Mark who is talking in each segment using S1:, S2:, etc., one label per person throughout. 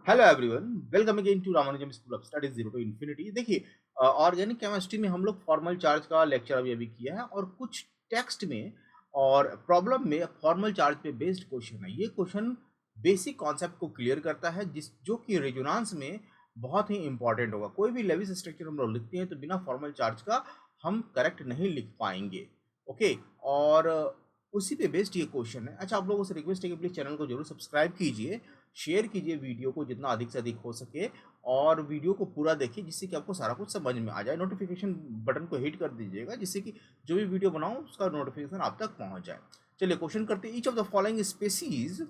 S1: Hello everyone, welcome again to Ramanujam school of studies zero to infinity. देखिए, organic chemistry में हम लोग formal charge का लेक्चर अभी किया है और कुछ टेक्स्ट में और प्रॉब्लम में फॉर्मल चार्ज पे बेस्ड क्वेश्चन है। ये क्वेश्चन बेसिक कॉन्सेप्ट को क्लियर करता है जिस जो कि रेजोनेंस में बहुत ही इंपॉर्टेंट होगा। कोई भी लेविस स्ट्रक्चर हम लोग लिखते हैं तो बिना फॉर्मल चार्ज का हम करेक्ट नहीं लिख पाएंगे। ओके, और उसी पे बेस्ड ये क्वेश्चन है। अच्छा, आप लोगों से रिक्वेस्ट है कि प्लीज चैनल को जरूर सब्सक्राइब कीजिए, शेयर कीजिए वीडियो को जितना अधिक से अधिक हो सके, और वीडियो को पूरा देखिए जिससे कि आपको सारा कुछ समझ में आ जाए। नोटिफिकेशन बटन को हिट कर दीजिएगा जिससे कि जो भी वीडियो बनाऊं उसका नोटिफिकेशन आप तक पहुंच जाए। चलिए क्वेश्चन करते हैं। Each of the following species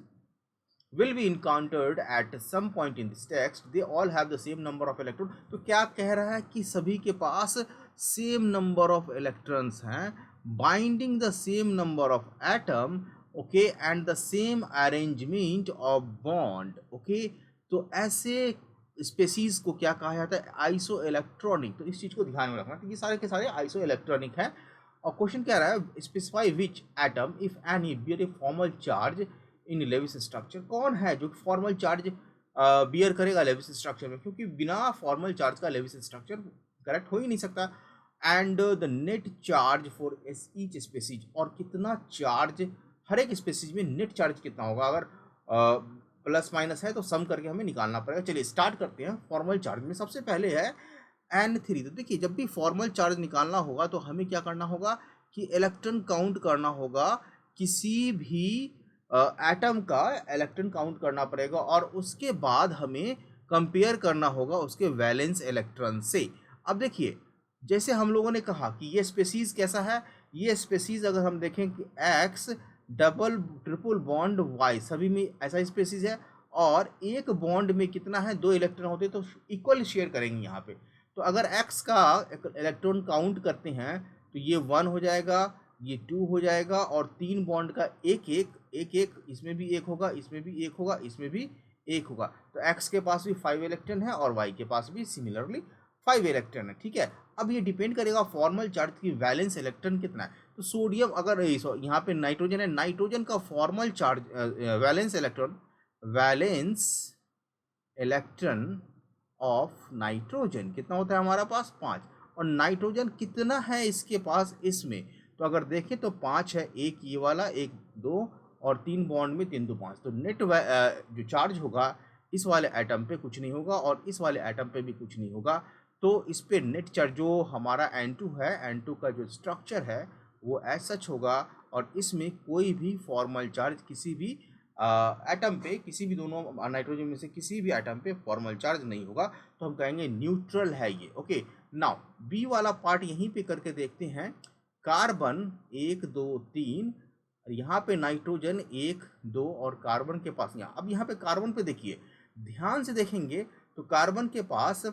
S1: will be encountered at some point in this text, they all have the same number of electron। तो क्या कह रहा है कि सभी के पास सेम नंबर ऑफ इलेक्ट्रॉन्स हैं, binding the same number of atom, okay, and the same arrangement of bond. Okay, तो ऐसे स्पेसीज को क्या कहा जाता है? Iso electronic. तो इस चीज को ध्यान में रखना कि ये सारे के सारे आइसो इलेक्ट्रॉनिक हैं। और क्वेश्चन क्या रहा है? Specify which atom if any bear a formal charge in Lewis structure. कौन है जो फॉर्मल चार्ज बियर करेगा लेविस स्ट्रक्चर में, क्योंकि बिना फॉर्मल चार्ज का लेविस स्ट्रक्चर करेक्ट हो ही नहीं सकता। And the net charge for each species, और कितना चार्ज हर एक स्पेसीज में नेट चार्ज कितना होगा। अगर प्लस माइनस है तो सम करके हमें निकालना पड़ेगा। चलिए स्टार्ट करते हैं। फॉर्मल चार्ज में सबसे पहले है N3। तो देखिए, जब भी फॉर्मल चार्ज निकालना होगा तो हमें क्या करना होगा कि इलेक्ट्रॉन काउंट करना होगा। किसी भी एटम का इलेक्ट्रॉन काउंट करना पड़ेगा और उसके बाद हमें कंपेयर करना होगा उसके वैलेंस इलेक्ट्रॉन से। अब देखिए, जैसे हम लोगों ने कहा कि ये स्पेसीज कैसा है, ये स्पेसीज अगर हम देखें कि X double triple bond Y, सभी में ऐसा स्पेसीज है। और एक बॉन्ड में कितना है? 2 इलेक्ट्रॉन होते हैं तो इक्वल शेयर करेंगे यहाँ पे। तो अगर एक्स का इलेक्ट्रॉन काउंट करते हैं तो ये 1 हो जाएगा, ये 2 हो जाएगा, और 3 बॉन्ड का एक एक, इसमें भी एक होगा, इसमें भी एक होगा, इसमें भी एक होगा। तो एक्स के पास भी 5 इलेक्ट्रॉन है और वाई के पास भी सिमिलरली 5 इलेक्ट्रॉन है। ठीक है, अब ये डिपेंड करेगा फॉर्मल चार्ज की वैलेंस इलेक्ट्रॉन कितना है। तो सोडियम, अगर यहाँ पे नाइट्रोजन है, नाइट्रोजन का formal charge valence electron of nitrogen कितना होता है हमारा पास? 5। और नाइट्रोजन कितना है इसके पास इसमें? तो अगर देखें तो 5 है, एक ये वाला, एक 2, और 3 बॉन्ड में 3 2 5। तो नेट जो चार्ज होगा इस वाले एटम पे कुछ नहीं होगा और इस वाले एटम पे भी कुछ नहीं होगा। तो इस पे नेट चार्ज जो हमारा N2 है, N2 का जो स्ट्रक्चर है वो एज सच होगा। और इसमें कोई भी फॉर्मल चार्ज किसी भी एटम पे, किसी भी दोनों नाइट्रोजन में से किसी भी एटम पे फॉर्मल चार्ज नहीं होगा। तो हम कहेंगे न्यूट्रल है ये। ओके, नाउ बी वाला पार्ट यहीं पे करके देखते हैं। कार्बन 1 2 3, यहाँ पे नाइट्रोजन 1 2, और कार्बन के पास यहाँ, अब यहाँ पे कार्बन पे देखिए, ध्यान से देखेंगे तो कार्बन के पास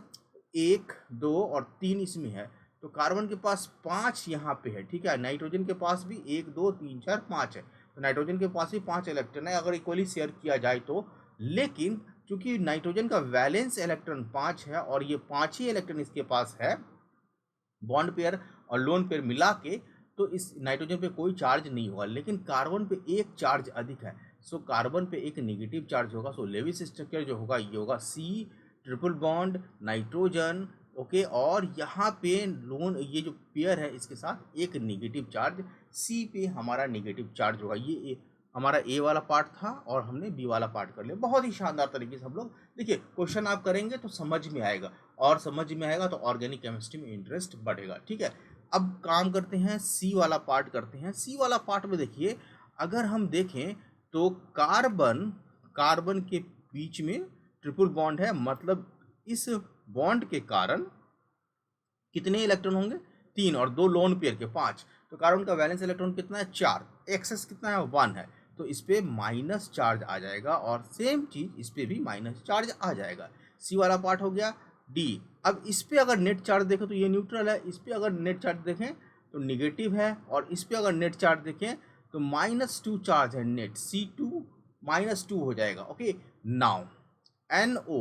S1: 1 2 और 3 इसमें है। तो कार्बन के पास 5 यहाँ पे है। ठीक है, नाइट्रोजन के पास भी 1 2 3 4 5 है। तो नाइट्रोजन के पास भी 5 इलेक्ट्रॉन है अगर इक्वली शेयर किया जाए तो। लेकिन चूंकि नाइट्रोजन का वैलेंस इलेक्ट्रॉन 5 है और ये 5 ही इलेक्ट्रॉन इसके पास है, बॉन्ड पेयर और लोन पेयर मिला के, तो इस नाइट्रोजन पे कोई चार्ज नहीं होगा। लेकिन कार्बन पे एक चार्ज अधिक है, सो कार्बन पे एक नेगेटिव चार्ज होगा। सो लेविस स्ट्रक्चर जो होगा ये होगा C triple bond nitrogen. Okay, और यहाँ पे लोन, ये जो पेयर है इसके साथ एक नेगेटिव चार्ज, C पे हमारा नेगेटिव चार्ज होगा। ये हमारा A वाला पार्ट था और हमने B वाला पार्ट कर लिया। बहुत ही शानदार तरीके से हम लोग, देखिए क्वेश्चन आप करेंगे तो समझ में आएगा, और समझ में आएगा तो ऑर्गेनिक केमिस्ट्री में इंटरेस्ट बढ़ेगा। ठीक है, अब काम करते हैं, सी वाला पार्ट करते हैं। सी वाला पार्ट में देखिए, अगर हम देखें तो कार्बन कार्बन के बीच में ट्रिपल बॉन्ड है, मतलब इस बॉन्ड के कारण कितने इलेक्ट्रॉन होंगे? 3, और 2 लोन पेयर के 5। तो कार्बन का वैलेंस इलेक्ट्रॉन कितना है? 4। एक्सेस कितना है? 1 है। तो इस पे माइनस चार्ज आ जाएगा, और सेम चीज इस पे भी माइनस चार्ज आ जाएगा। सी वाला पार्ट हो गया। डी, अब इस पे अगर नेट चार्ज देखें तो ये न्यूट्रल है, इस पे अगर नेट चार्ज देखें तो निगेटिव है, और इस पे अगर नेट चार्ज देखें तो -2 चार्ज है नेट। C2 -2 हो जाएगा। ओके, नाउ NO,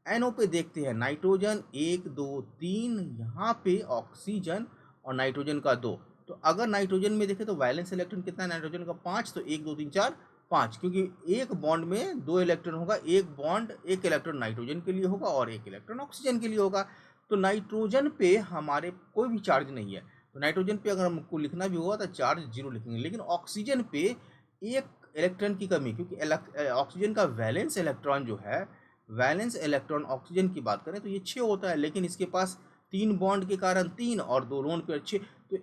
S1: NO पे देखते हैं, नाइट्रोजन 1 2 3, यहाँ पे ऑक्सीजन और नाइट्रोजन का 2। तो अगर नाइट्रोजन में देखें तो वैलेंस इलेक्ट्रॉन कितना है नाइट्रोजन का? 5। तो 1 2 3 4 5, क्योंकि एक बॉन्ड में 2 इलेक्ट्रॉन होगा, एक इलेक्ट्रॉन नाइट्रोजन के लिए होगा और एक इलेक्ट्रॉन ऑक्सीजन के लिए होगा। तो नाइट्रोजन पे हमारे कोई भी चार्ज नहीं है, तो नाइट्रोजन पे अगर हमको लिखना भी होगा तो चार्ज 0 लिखेंगे। लेकिन ऑक्सीजन पे एक इलेक्ट्रॉन की कमी, क्योंकि ऑक्सीजन का वैलेंस इलेक्ट्रॉन जो है, वैलेंस इलेक्ट्रॉन ऑक्सीजन की बात करें तो ये 6 होता है, लेकिन इसके पास 3 बॉन्ड के कारण 3 और 2 लोन पेयर 6, तो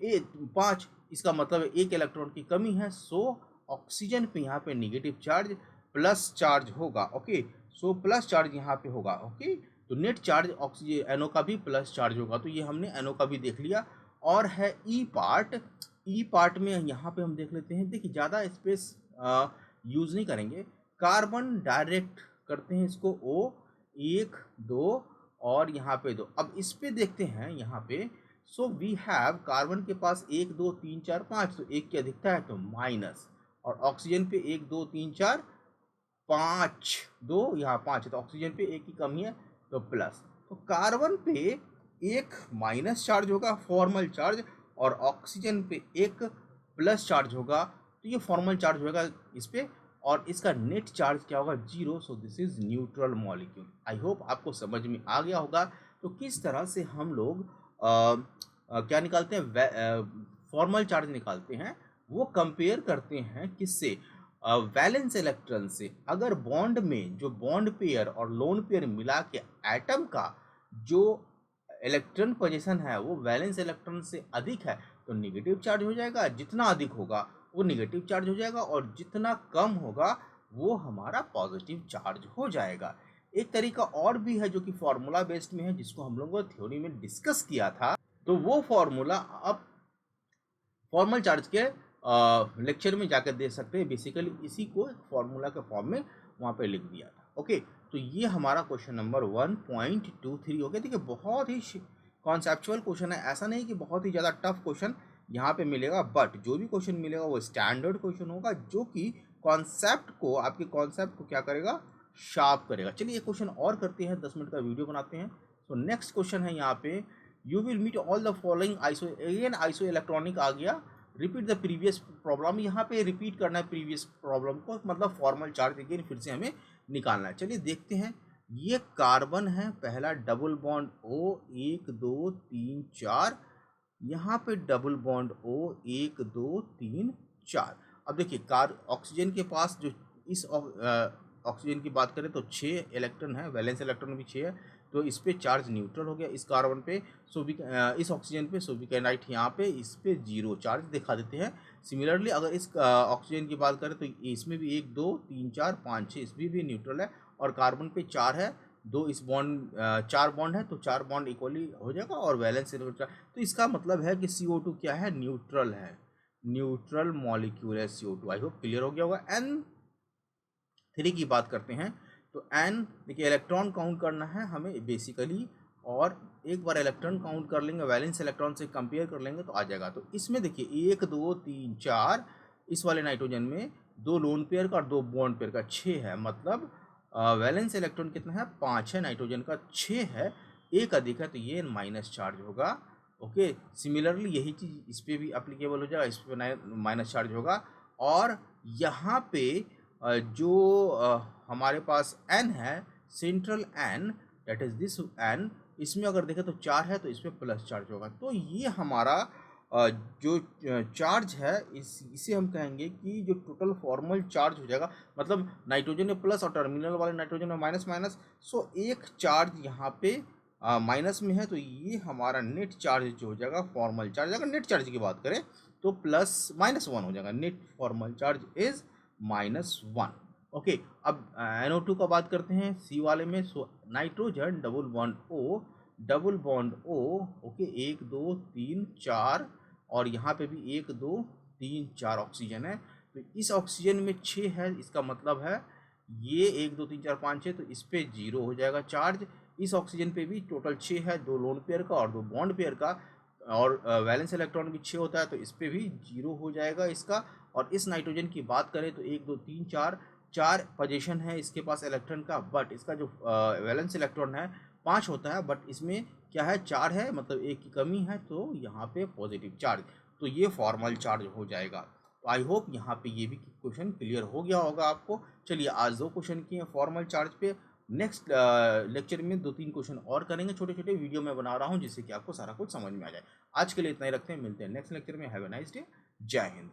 S1: 5, इसका मतलब एक इलेक्ट्रॉन की कमी है। सो ऑक्सीजन पे यहाँ पे निगेटिव चार्ज प्लस चार्ज होगा। ओके, सो प्लस चार्ज यहाँ पे होगा। ओके, तो नेट चार्ज ऑक्सीजन एनओ का भी प्लस चार्ज होगा। तो ये हमने एनओ का भी देख लिया। और है ई पार्ट। ई पार्ट में यहाँ पे हम देख लेते हैं। देखिए ज़्यादा स्पेस यूज़ नहीं करेंगे, कार्बन डायरेक्ट करते हैं इसको O, 1 2 और यहाँ पे 2। अब इस पे देखते हैं यहाँ पे, सो वी हैव कार्बन के पास 1 2 3 4 5, तो 1 की अधिकता है तो माइनस, और ऑक्सीजन पे 1 2 3 4 5, 2 यहाँ 5 है, तो ऑक्सीजन पे 1 की कमी है तो प्लस। तो कार्बन पे एक माइनस चार्ज होगा, फॉर्मल चार्ज, और ऑक्सीजन पे एक प्लस चार्ज होगा, तो ये फॉर्मल चार्ज होगा इस पे, और इसका नेट चार्ज क्या होगा 0। So this is neutral molecule. I hope आपको समझ में आ गया होगा। तो किस तरह से हम लोग क्या निकालते हैं, फॉर्मल चार्ज निकालते हैं, वो कंपेयर करते हैं किससे, वैलेंस इलेक्ट्रॉन से। अगर बॉन्ड में जो बॉन्ड पेयर और लोन पेयर मिला के एटम का जो इलेक्ट्रॉन पोजीशन है वो वैलेंस इलेक्ट्रॉन से अधिक है तो निगेटिव चार्ज हो जाएगा, जितना अधिक होगा वो निगेटिव चार्ज हो जाएगा, और जितना कम होगा वो हमारा पॉजिटिव चार्ज हो जाएगा। एक तरीका और भी है जो कि फॉर्मूला बेस्ड में है, जिसको हम लोगों ने थ्योरी में डिस्कस किया था। तो वो फॉर्मूला आप फॉर्मल चार्ज के लेक्चर में जाकर दे सकते हैं। बेसिकली इसी को फॉर्मूला के फॉर्म में वहाँ पे लिख दिया था। ओके, तो ये हमारा क्वेश्चन नंबर 1.23 हो गया। देखिए बहुत ही कॉन्सेप्चुअल क्वेश्चन है, ऐसा नहीं कि बहुत ही ज़्यादा टफ क्वेश्चन यहाँ पे मिलेगा, बट जो भी क्वेश्चन मिलेगा वो स्टैंडर्ड क्वेश्चन होगा, जो कि आपके कॉन्सेप्ट को क्या करेगा, शार्प करेगा। चलिए एक क्वेश्चन और करते हैं, 10 मिनट का वीडियो बनाते हैं। तो नेक्स्ट क्वेश्चन है यहाँ पे, you will meet all the following iso, again iso electronic आ गया, रिपीट द प्रीवियस प्रॉब्लम। यहाँ पे रिपीट करना है प्रीवियस प्रॉब्लम को, मतलब फॉर्मल चार्ज अगेन फिर से हमें निकालना है। चलिए देखते हैं। ये कार्बन है, पहला डबल बॉन्ड O, 1 2 3 4, यहाँ पे डबल बॉन्ड O, 1 2 3 4। अब देखिए ऑक्सीजन के पास जो इस ऑक्सीजन की बात करें तो 6 इलेक्ट्रॉन है, वैलेंस इलेक्ट्रॉन भी 6 है, तो इस पे चार्ज न्यूट्रल हो गया इस कार्बन पे। सो इस ऑक्सीजन पे, सो वी कैन राइट यहाँ पे इस पे 0 चार्ज दिखा देते हैं। सिमिलरली अगर इस ऑक्सीजन की बात करें तो इसमें भी 1 2 3 4 5 6, इसमें भी न्यूट्रल है, और कार्बन पे 4 है, 2 इस बॉन्ड 4 बॉन्ड है, तो 4 बॉन्ड इक्वली हो जाएगा, और वैलेंस इलेक्ट्रॉन, तो इसका मतलब है कि CO2 क्या है, न्यूट्रल है, न्यूट्रल मॉलिक्यूल है CO2। आई होप क्लियर हो गया होगा। N3 की बात करते हैं, तो N देखिए इलेक्ट्रॉन काउंट करना है हमें बेसिकली, और एक बार इलेक्ट्रॉन काउंट कर लेंगे, वैलेंस इलेक्ट्रॉन से कंपेयर कर लेंगे तो आ जाएगा। तो इसमें देखिए 1 2 3 4, इस वाले नाइट्रोजन में 2 लोन पेयर का और 2 बॉन्ड पेयर का 6 है, मतलब वैलेंस इलेक्ट्रॉन कितना है, 5 है, नाइट्रोजन का 6 है, एक अधिक है, तो ये माइनस चार्ज होगा। ओके, सिमिलरली यही चीज़ इस पर भी अप्लीकेबल हो जाएगा, इस पर माइनस चार्ज होगा। और यहाँ पे जो हमारे पास N है, central N, that is this N, इसमें अगर देखें तो 4 है, तो इसमें प्लस चार्ज होगा। तो ये हमारा जो चार्ज है इसे हम कहेंगे कि जो टोटल फॉर्मल चार्ज हो जाएगा, मतलब नाइट्रोजन में प्लस और टर्मिनल वाले नाइट्रोजन में माइनस माइनस, सो एक चार्ज यहाँ पे माइनस में है, तो ये हमारा नेट चार्ज जो हो जाएगा फॉर्मल चार्ज। अगर नेट चार्ज की बात करें तो -1 हो जाएगा, net formal charge is -1। Okay, अब NO2 का बात करते हैं C वाले में। So nitrogen double bond O, okay, 1 2 3 4, और यहाँ पे भी 1 2 3 4 ऑक्सीजन है, तो इस ऑक्सीजन में 6 है, इसका मतलब है ये 1 2 3 4 5 6, तो इस पे 0 हो जाएगा चार्ज। इस ऑक्सीजन पे भी टोटल 6 है, 2 लोन पेयर का और 2 बॉन्ड पेयर का, और वैलेंस इलेक्ट्रॉन भी 6 होता है, तो इस पे भी 0 हो जाएगा इसका। और इस नाइट्रोजन की बात करें तो 1 2 3 4 पोजीशन है इसके पास इलेक्ट्रॉन का, बट इसका जो वैलेंस इलेक्ट्रॉन है 5 होता है, बट इसमें क्या है, 4 है, मतलब 1 की कमी है, तो यहाँ पे पॉजिटिव चार्ज, तो ये फॉर्मल चार्ज हो जाएगा। तो आई होप यहाँ पे ये भी क्वेश्चन क्लियर हो गया होगा आपको। चलिए आज 2 क्वेश्चन किए हैं फॉर्मल चार्ज पे। नेक्स्ट लेक्चर में 2-3 क्वेश्चन और करेंगे, छोटे-छोटे वीडियो मैं बना रहा हूँ जिससे कि आपको सारा कुछ समझ में आ जाए। आज के लिए इतना ही रखते हैं, मिलते हैं नेक्स्ट लेक्चर में। Have a nice day. जय हिंद।